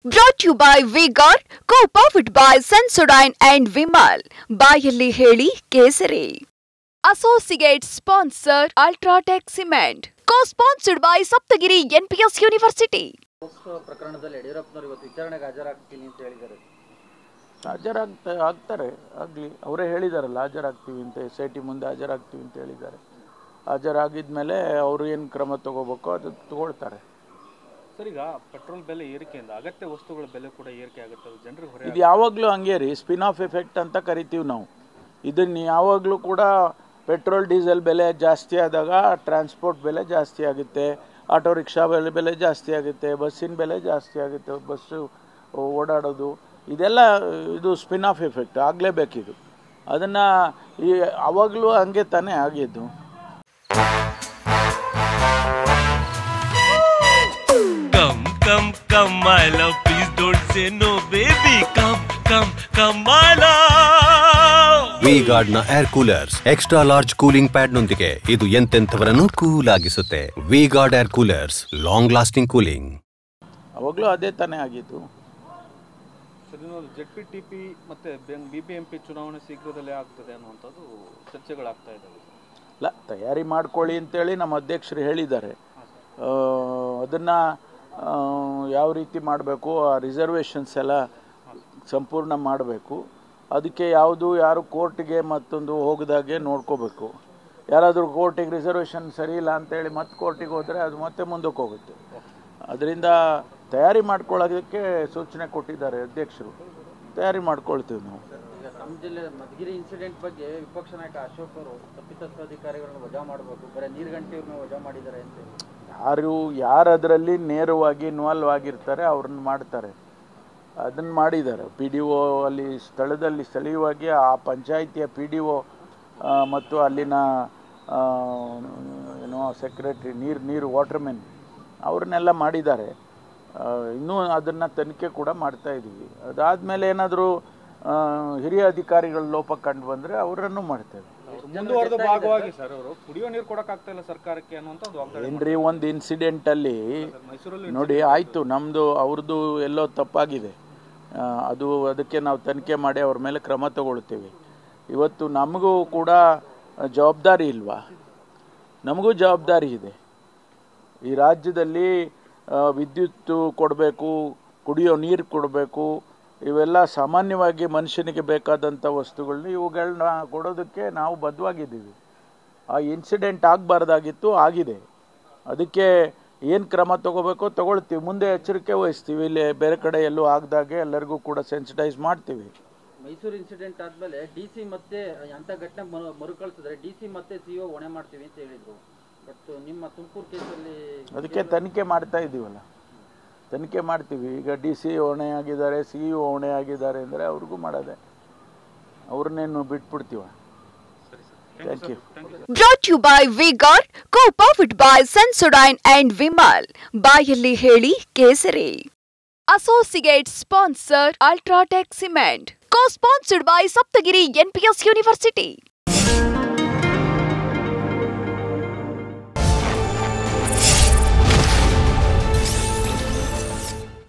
Brought to you by V-Guard, co-powered by Sensodyne and Vimal. ಬಾಯಲ್ಲಿ ಹೇಳಿ ಕೇಸರಿ. Associate sponsor Ultratech Cement. Co-sponsored by Saptagiri NPS University. ಪ್ರಕರಣದಲ್ಲಿ ಯಡಿಯೂರಪ್ಪನವರು ಇವತ್ತು ವಿಚಾರಣೆಗೆ ಹಾಜರಾಗ್ತೀನಿ ಅಂತ ಹೇಳಿದ್ದಾರೆ. ಆಗ್ತಾರೆ ಆಗಲಿ, ಅವರೇ ಹೇಳಿದಾರಲ್ಲ ಹಾಜರಾಗ್ತೀವಿ ಅಂತ, SIT ಮುಂದೆ ಹಾಜರಾಗ್ತೀವಿ ಅಂತ ಹೇಳಿದ್ದಾರೆ. ಹಾಜರಾಗಿದ್ಮೇಲೆ ಅವರು ಏನು ಕ್ರಮ ತಗೋಬೇಕೋ ಅದು ತಗೊಳ್ತಾರೆ. ಸರ್, ಈಗ ಪೆಟ್ರೋಲ್ ಬೆಲೆ ಏರಿಕೆಯಿಂದ ಅಗತ್ಯ ವಸ್ತುಗಳ ಬೆಲೆ ಕೂಡ ಏರಿಕೆ ಆಗುತ್ತೆ, ಜನರಿಗೆ ಹೊರೆ. ಇದು ಯಾವಾಗಲೂ ಹಂಗೆ ರೀ, ಸ್ಪಿನ್ ಆಫ್ ಎಫೆಕ್ಟ್ ಅಂತ ಕರಿತೀವಿ ನಾವು. ಇದನ್ನು ಯಾವಾಗಲೂ ಕೂಡ ಪೆಟ್ರೋಲ್ ಡೀಸೆಲ್ ಬೆಲೆ ಜಾಸ್ತಿ ಆದಾಗ ಟ್ರಾನ್ಸ್ಪೋರ್ಟ್ ಬೆಲೆ ಜಾಸ್ತಿ ಆಗುತ್ತೆ, ಆಟೋ ರಿಕ್ಷಾ ಬೆಲೆ ಜಾಸ್ತಿ ಆಗುತ್ತೆ, ಬಸ್ಸಿನ ಬೆಲೆ ಜಾಸ್ತಿ ಆಗುತ್ತೆ, ಬಸ್ಸು ಓಡಾಡೋದು ಇದೆಲ್ಲ ಇದು ಸ್ಪಿನ್ ಆಫ್ ಎಫೆಕ್ಟ್ ಆಗಲೇಬೇಕಿದು. ಅದನ್ನು ಆವಾಗಲೂ ಹಂಗೆ ತಾನೇ ಆಗಿದ್ದು. Come my love, please don't say no baby, come my love. V-Guard ನ air coolers extra large cooling pad ನೊಂದಿಗೆ ಇದು ಎಂತೆಂಥವರನ್ನು ಕೂಲ್ ಆಗಿಸುತ್ತೆ. V-Guard air coolers, long lasting cooling. ಅವಾಗಲೂ ಅದೇ ತಾನೇ ಆಗಿದ್ದು. ZPTP ಮತ್ತೆ BBMP ಚುನಾವಣೆ ಶೀಘ್ರದಲ್ಲೇ ಆಗ್ತದೆ ಅನ್ನುವಂಥದ್ದು ಚರ್ಚೆಗಳಾಗ್ತಾ ಇದ್ದಾವೆ. ಇಲ್ಲ, ತಯಾರಿ ಮಾಡ್ಕೊಳ್ಳಿ ಅಂತೇಳಿ ನಮ್ಮ ಅಧ್ಯಕ್ಷರು ಹೇಳಿದ್ದಾರೆ. ಅದನ್ನು ಯಾವ ರೀತಿ ಮಾಡಬೇಕು, ಆ ರಿಸರ್ವೇಷನ್ಸ್ ಎಲ್ಲ ಸಂಪೂರ್ಣ ಮಾಡಬೇಕು. ಅದಕ್ಕೆ ಯಾರು ಕೋರ್ಟಿಗೆ ಮತ್ತೊಂದು ಹೋಗದಾಗೆ ನೋಡ್ಕೋಬೇಕು. ಯಾರಾದರೂ ಕೋರ್ಟಿಗೆ ರಿಸರ್ವೇಷನ್ ಸರಿ ಇಲ್ಲ ಅಂತೇಳಿ ಮತ್ತೆ ಕೋರ್ಟಿಗೆ ಹೋದರೆ ಅದು ಮತ್ತೆ ಮುಂದಕ್ಕೆ ಹೋಗುತ್ತೆ. ಅದರಿಂದ ತಯಾರಿ ಮಾಡ್ಕೊಳ್ಳೋದಕ್ಕೆ ಸೂಚನೆ ಕೊಟ್ಟಿದ್ದಾರೆ ಅಧ್ಯಕ್ಷರು. ತಯಾರಿ ಮಾಡ್ಕೊಳ್ತೀವಿ ನಾವು. ಈಗ ನಮ್ಮ ಜಿಲ್ಲೆ ಮಧುಗಿರಿ ಇನ್ಸಿಡೆಂಟ್ ಬಗ್ಗೆ ವಿಪಕ್ಷ ನಾಯಕ ಅಶೋಕ್ ಅವರು ತಪ್ಪಿತಸ್ಥ ಅಧಿಕಾರಿಗಳನ್ನು ವಜಾ ಮಾಡಬೇಕು, ಬರೀ ನೀರ್ಗಂಟಿಯವ್ರನ್ನ ವಜಾ ಮಾಡಿದ್ದಾರೆ ಅಂತ. ಯಾರು ಅದರಲ್ಲಿ ನೇರವಾಗಿ ಇನ್ವಾಲ್ವ್ ಆಗಿರ್ತಾರೆ ಅವ್ರನ್ನ ಮಾಡ್ತಾರೆ. ಅದನ್ನು ಮಾಡಿದ್ದಾರೆ. PDO ಅಲ್ಲಿ ಸ್ಥಳೀಯವಾಗಿ ಆ ಪಂಚಾಯಿತಿಯ PDO ಮತ್ತು ಅಲ್ಲಿನ ಸೆಕ್ರೆಟ್ರಿ ನೀರು ವಾಟರ್ಮೆನ್ ಅವ್ರನ್ನೆಲ್ಲ ಮಾಡಿದ್ದಾರೆ. ಇನ್ನೂ ಅದನ್ನು ತನಿಖೆ ಕೂಡ ಮಾಡ್ತಾ ಇದ್ದೀವಿ. ಅದಾದಮೇಲೆ ಏನಾದರೂ ಹಿರಿಯ ಅಧಿಕಾರಿಗಳ ಲೋಪ ಕಂಡು ಬಂದರೆ ಅವರನ್ನು ಮಾಡ್ತೇವೆ. ಮುಂದುವರೆದ ಭಾಗವಾಗಿ ಸರ್ ಅವರು ಕುಡಿಯೋ ನೀರು ಕೊಡೋಕ್ಕಾಗ್ತಾ ಇಲ್ಲ ಸರ್ಕಾರಕ್ಕೆ ಅನ್ನುವಂಥದ್ದು ಏನ್ರಿ, ಒಂದು ಇನ್ಸಿಡೆಂಟಲ್ಲಿ ನೋಡಿ ಆಯಿತು, ನಮ್ಮದು ಅವ್ರದ್ದು ಎಲ್ಲೋ ತಪ್ಪಾಗಿದೆ, ಅದಕ್ಕೆ ನಾವು ತನಿಖೆ ಮಾಡಿ ಅವ್ರ ಮೇಲೆ ಕ್ರಮ ತಗೊಳ್ತೀವಿ. ಇವತ್ತು ನಮಗೂ ಕೂಡ ಜವಾಬ್ದಾರಿ ಇಲ್ವಾ? ನಮಗೂ ಜವಾಬ್ದಾರಿ ಇದೆ. ಈ ರಾಜ್ಯದಲ್ಲಿ ವಿದ್ಯುತ್ ಕೊಡಬೇಕು, ಕುಡಿಯೋ ನೀರು ಕೊಡಬೇಕು, ಇವೆಲ್ಲ ಸಾಮಾನ್ಯವಾಗಿ ಮನುಷ್ಯನಿಗೆ ಬೇಕಾದಂಥ ವಸ್ತುಗಳನ್ನ ಇವುಗಳನ್ನ ಕೊಡೋದಕ್ಕೆ ನಾವು ಬದ್ಧವಾಗಿದ್ದೀವಿ. ಆ ಇನ್ಸಿಡೆಂಟ್ ಆಗಬಾರ್ದಾಗಿತ್ತು, ಆಗಿದೆ. ಅದಕ್ಕೆ ಏನು ಕ್ರಮ ತಗೋಬೇಕೋ ತಗೊಳ್ತೀವಿ. ಮುಂದೆ ಎಚ್ಚರಿಕೆ ವಹಿಸ್ತೀವಿ. ಇಲ್ಲಿ ಬೇರೆ ಕಡೆ ಎಲ್ಲೂ ಆಗದಾಗೆ ಎಲ್ಲರಿಗೂ ಕೂಡ ಸೆನ್ಸಿಟೈಸ್ ಮಾಡ್ತೀವಿ. ಮೈಸೂರು ಇನ್ಸಿಡೆಂಟ್ ಆದಮೇಲೆ DC ಮತ್ತೆ ಅಂಥ ಘಟನೆ ಮರುಕಳಿಸಿದ್ರೆ DC ಮತ್ತೆ CO ಹೊಣೆ ಮಾಡ್ತೀವಿ ಅಂತ ಹೇಳಿದರು. ಬಟ್ ನಿಮ್ಮ ತುಮಕೂರು ಕೇಸಲ್ಲಿ ಅದಕ್ಕೆ ತನಿಖೆ ಮಾಡ್ತಾ ಇದ್ದೀವಲ್ಲ, ತನಿಖೆ ಮಾಡ್ತೀವಿ. ಈಗ DC ಹೊಣೆ ಆಗಿದ್ದಾರೆ, CEO ಹೊಣೆ ಆಗಿದ್ದಾರೆ ಅಂದರೆ ಅವ್ರಿಗೂ ಮಾಡೋದೆ, ಅವ್ರನ್ನೇನು ಬಿಟ್ಬಿಡ್ತೀವ. Thank you. Brought to you by V-Guard, co-powered by Sensodyne and Vimal. ಬಾಯಲ್ಲಿ ಹೇಳಿ ಕೇಸರಿ. Associate sponsor Ultratech Cement. Co-sponsored by Saptagiri NPS University.